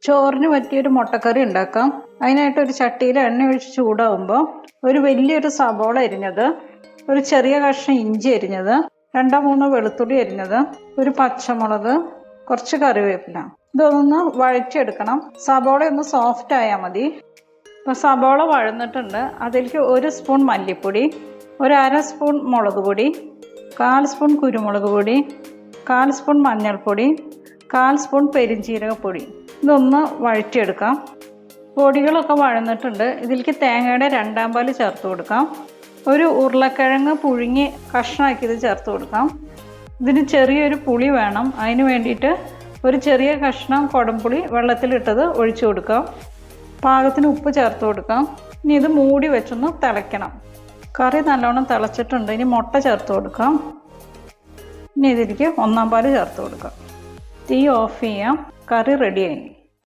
ചോറിന് പറ്റിയൊരു മുട്ടക്കറി ഉണ്ടാക്കാം. അതിനായിട്ട് ഒരു ചട്ടിയിൽ എണ്ണ ഒഴിച്ച് ചൂടാവുമ്പോൾ ഒരു വലിയൊരു സബോള അരിഞ്ഞത്, ഒരു ചെറിയ കഷ്ണം ഇഞ്ചി അരിഞ്ഞത്, 2-3 വെളുത്തുള്ളി അരിഞ്ഞത്, ഒരു പച്ചമുളക്, കുറച്ച് കറിവേപ്പില. ഇതൊന്ന് വഴറ്റിയെടുക്കണം. സബോള ഒന്ന് സോഫ്റ്റ് ആയാൽ മതി. ഇപ്പോൾ സബോള വഴന്നിട്ടുണ്ട്. അതിലേക്ക് 1 സ്പൂൺ മല്ലിപ്പൊടി, ഒരു 1/2 സ്പൂൺ മുളക് പൊടി, 1/4 സ്പൂൺ കുരുമുളക് പൊടി, 1/4 സ്പൂൺ മഞ്ഞൾപ്പൊടി, 1/4 സ്പൂൺ പെരിഞ്ജീരകപ്പൊടി. ഇതൊന്ന് വഴറ്റിയെടുക്കാം. പൊടികളൊക്കെ വഴന്നിട്ടുണ്ട്. ഇതിലേക്ക് തേങ്ങയുടെ 2 പാൽ ചേർത്ത് കൊടുക്കാം. ഒരു ഉരുളക്കിഴങ്ങ് പുഴുങ്ങി കഷ്ണമാക്കിയത് ചേർത്ത് കൊടുക്കാം. ഇതിന് ചെറിയൊരു പുളി വേണം. അതിന് വേണ്ടിയിട്ട് ഒരു ചെറിയ കഷ്ണം കുടംപുളി വെള്ളത്തിലിട്ടത് ഒഴിച്ചു കൊടുക്കാം. പാകത്തിന് ഉപ്പ് ചേർത്ത് കൊടുക്കാം. ഇനി ഇത് മൂടി വെച്ചൊന്ന് തിളയ്ക്കണം. കറി നല്ലോണം തിളച്ചിട്ടുണ്ട്. ഇനി മുട്ട ചേർത്ത് കൊടുക്കാം. ഇനി ഇതിലേക്ക് 1 പാൽ ചേർത്ത് കൊടുക്കാം. തീ ഓഫ് ചെയ്യാം. കറി റെഡിയായി.